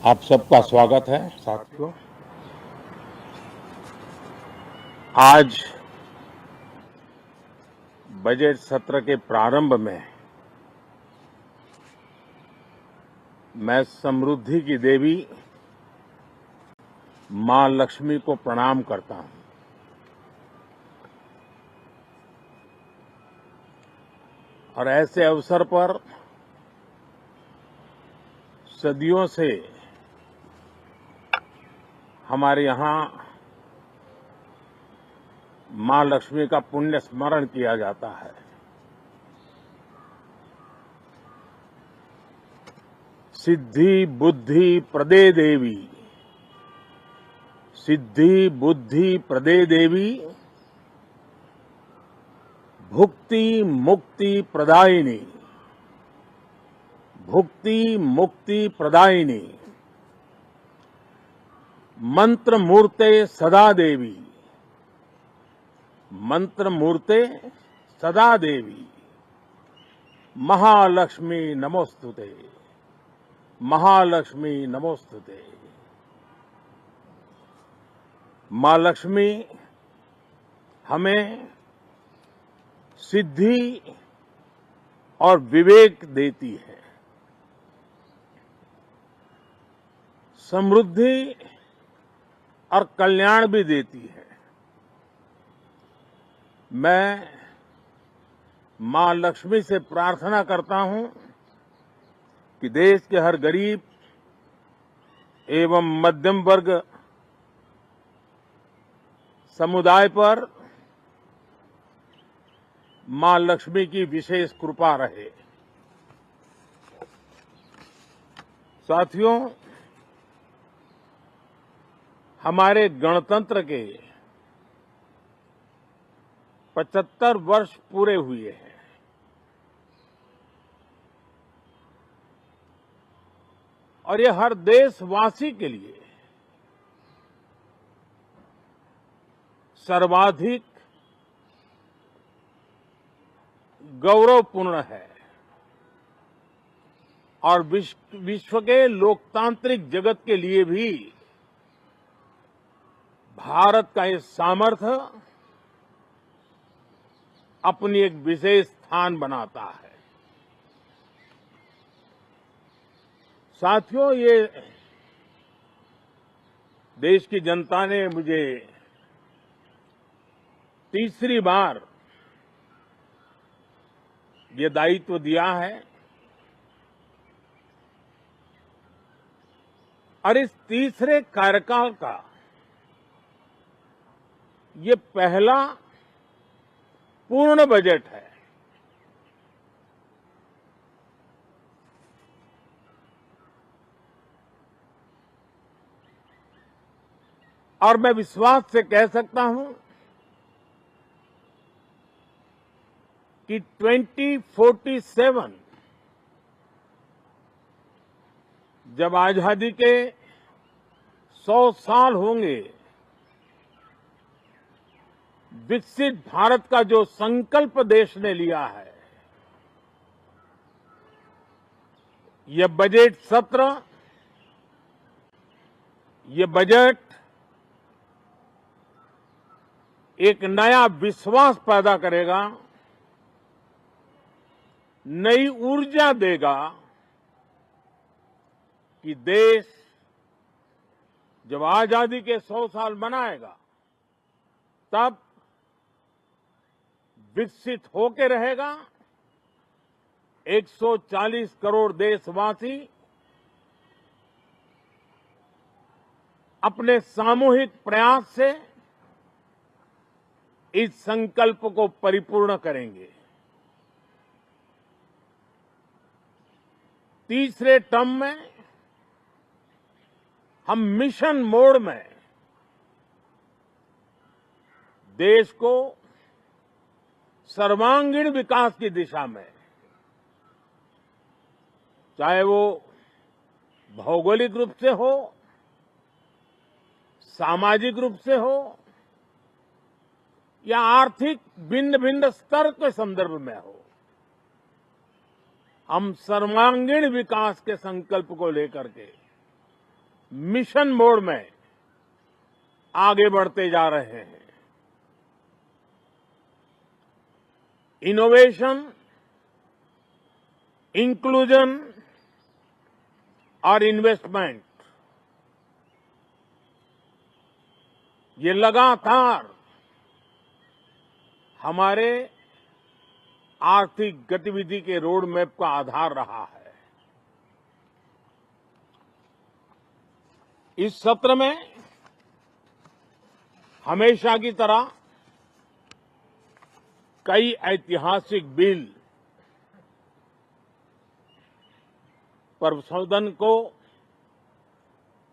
आप सबका स्वागत है साथियों। आज बजट सत्र के प्रारंभ में मैं समृद्धि की देवी मां लक्ष्मी को प्रणाम करता हूं और ऐसे अवसर पर सदियों से हमारे यहां मां लक्ष्मी का पुण्य स्मरण किया जाता है। सिद्धि बुद्धि प्रदे देवी, सिद्धि बुद्धि प्रदे देवी, भुक्ति मुक्ति प्रदायिनी, भुक्ति मुक्ति प्रदायिनी, मंत्र मूर्ते सदा देवी, मंत्र मूर्ते सदा देवी, महालक्ष्मी नमोस्तुते, महालक्ष्मी नमोस्तुते। मां लक्ष्मी हमें सिद्धि और विवेक देती है, समृद्धि और कल्याण भी देती है। मैं मां लक्ष्मी से प्रार्थना करता हूं कि देश के हर गरीब एवं मध्यम वर्ग समुदाय पर मां लक्ष्मी की विशेष कृपा रहे। साथियों, हमारे गणतंत्र के 75 वर्ष पूरे हुए हैं और ये हर देशवासी के लिए सर्वाधिक गौरवपूर्ण है और विश्व के लोकतांत्रिक जगत के लिए भी भारत का ये सामर्थ्य अपनी एक विशेष स्थान बनाता है। साथियों, ये देश की जनता ने मुझे तीसरी बार ये दायित्व दिया है और इस तीसरे कार्यकाल का ये पहला पूर्ण बजट है। और मैं विश्वास से कह सकता हूं कि 2047 जब आजादी के 100 साल होंगे, विकसित भारत का जो संकल्प देश ने लिया है, ये बजट सत्र, ये बजट एक नया विश्वास पैदा करेगा, नई ऊर्जा देगा कि देश जब आजादी के 100 साल मनाएगा तब विकसित होकर रहेगा। 140 करोड़ देशवासी अपने सामूहिक प्रयास से इस संकल्प को परिपूर्ण करेंगे। तीसरे टर्म में हम मिशन मोड में देश को सर्वांगीण विकास की दिशा में, चाहे वो भौगोलिक रूप से हो, सामाजिक रूप से हो या आर्थिक भिन्न भिन्न स्तर के संदर्भ में हो, हम सर्वांगीण विकास के संकल्प को लेकर के मिशन मोड में आगे बढ़ते जा रहे हैं। इनोवेशन, इंक्लूजन और इन्वेस्टमेंट, ये लगातार हमारे आर्थिक गतिविधि के रोड मैप का आधार रहा है। इस सत्र में हमेशा की तरह कई ऐतिहासिक बिल पर सदन को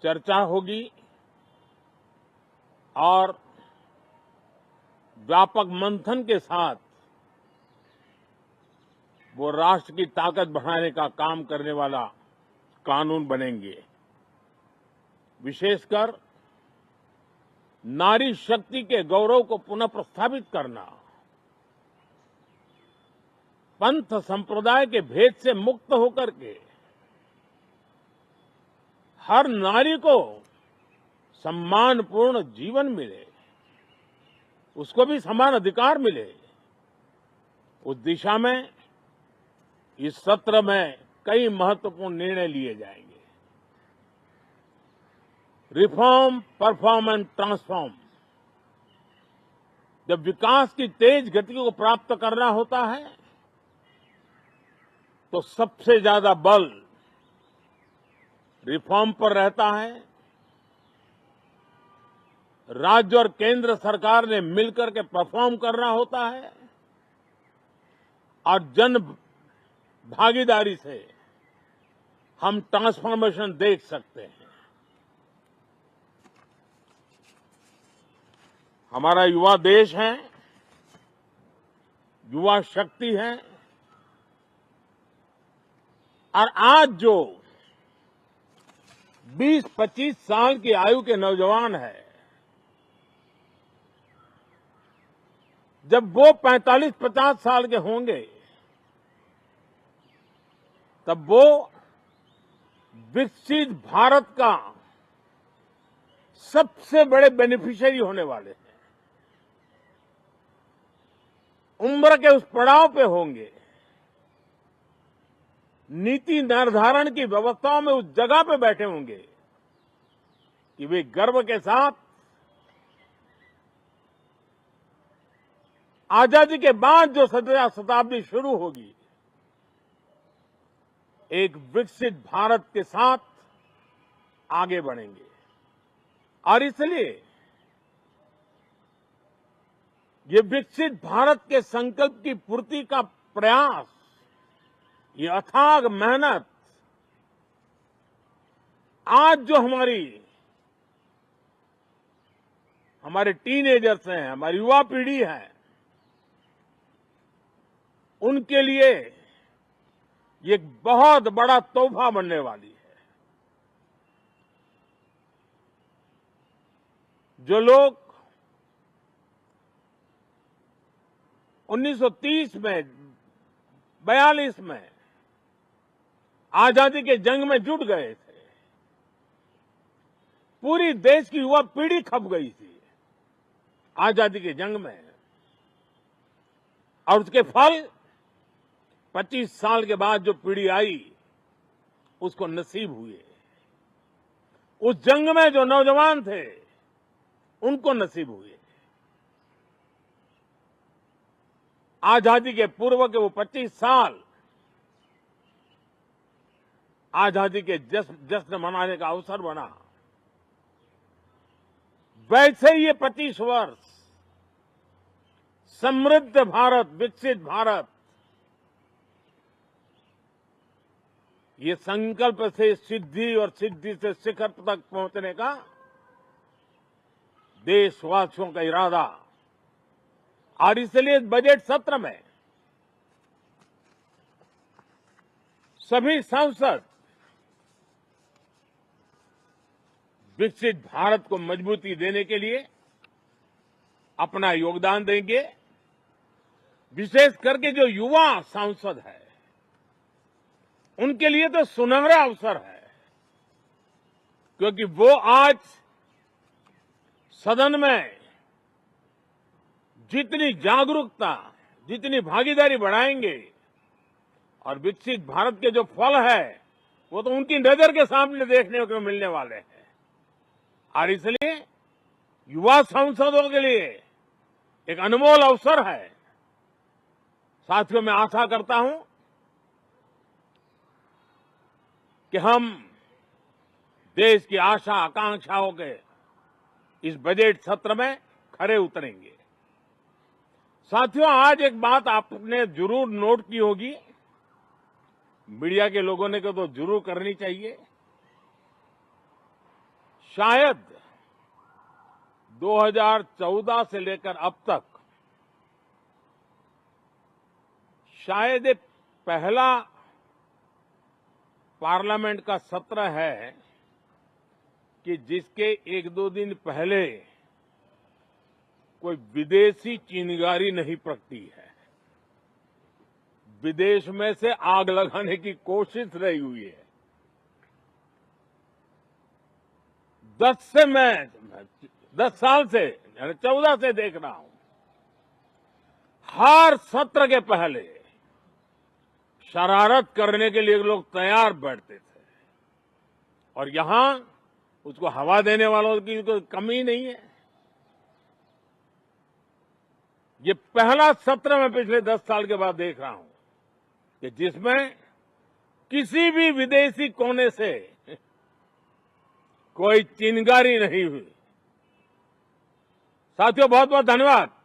चर्चा होगी और व्यापक मंथन के साथ वो राष्ट्र की ताकत बढ़ाने का काम करने वाला कानून बनेंगे। विशेषकर नारी शक्ति के गौरव को पुनः प्रस्थापित करना, पंथ संप्रदाय के भेद से मुक्त होकर के हर नारी को सम्मानपूर्ण जीवन मिले, उसको भी समान अधिकार मिले, उस दिशा में इस सत्र में कई महत्वपूर्ण निर्णय लिए जाएंगे। Reform, perform and transform. जब विकास की तेज गति को प्राप्त करना होता है तो सबसे ज्यादा बल रिफॉर्म पर रहता है। राज्य और केंद्र सरकार ने मिलकर के परफॉर्म करना होता है और जन भागीदारी से हम ट्रांसफॉर्मेशन देख सकते हैं। हमारा युवा देश है, युवा शक्ति है और आज जो 20-25 साल की आयु के नौजवान है, जब वो 45-50 साल के होंगे तब वो विकसित भारत का सबसे बड़े बेनिफिशियरी होने वाले हैं। उम्र के उस पड़ाव पे होंगे, नीति निर्धारण की व्यवस्थाओं में उस जगह पे बैठे होंगे कि वे गर्व के साथ आजादी के बाद जो शताब्दी शुरू होगी, एक विकसित भारत के साथ आगे बढ़ेंगे। और इसलिए ये विकसित भारत के संकल्प की पूर्ति का प्रयास, ये अथाग मेहनत आज जो हमारे टीनेजर्स हैं, हमारी युवा पीढ़ी है, उनके लिए ये एक बहुत बड़ा तोहफा बनने वाली है। जो लोग 1930 में, 42 में आजादी के जंग में जुट गए थे, पूरी देश की युवा पीढ़ी खप गई थी आजादी के जंग में, और उसके फल 25 साल के बाद जो पीढ़ी आई उसको नसीब हुए। उस जंग में जो नौजवान थे उनको नसीब हुए। आजादी के पूर्व के वो 25 साल आजादी के जश्न मनाने का अवसर बना। वैसे ही ये 25 वर्ष समृद्ध भारत, विकसित भारत, ये संकल्प से सिद्धि और सिद्धि से शिखर तक पहुंचने का देशवासियों का इरादा। और इसलिए इस बजट सत्र में सभी सांसद विकसित भारत को मजबूती देने के लिए अपना योगदान देंगे। विशेष करके जो युवा सांसद है उनके लिए तो सुनहरा अवसर है। क्योंकि वो आज सदन में जितनी जागरूकता, जितनी भागीदारी बढ़ाएंगे और विकसित भारत के जो फल है वो तो उनकी नजर के सामने देखने को मिलने वाले हैं। और इसलिए युवा सांसदों के लिए एक अनमोल अवसर है। साथियों, मैं आशा करता हूं कि हम देश की आशा आकांक्षाओं के इस बजट सत्र में खरे उतरेंगे। साथियों, आज एक बात आपने जरूर नोट की होगी, मीडिया के लोगों ने तो जरूर करनी चाहिए। शायद 2014 से लेकर अब तक शायद ये पहला पार्लियामेंट का सत्र है कि जिसके एक दो दिन पहले कोई विदेशी चिंगारी नहीं प्रगटी है। विदेश में से आग लगाने की कोशिश रही हुई है। 10 साल से 14 से देख रहा हूं, हर सत्र के पहले शरारत करने के लिए लोग तैयार बैठते थे और यहां उसको हवा देने वालों की कोई कमी नहीं है। ये पहला सत्र मैं पिछले 10 साल के बाद देख रहा हूं कि जिसमें किसी भी विदेशी कोने से कोई चिंगारी नहीं हुई। साथियों, बहुत बहुत धन्यवाद।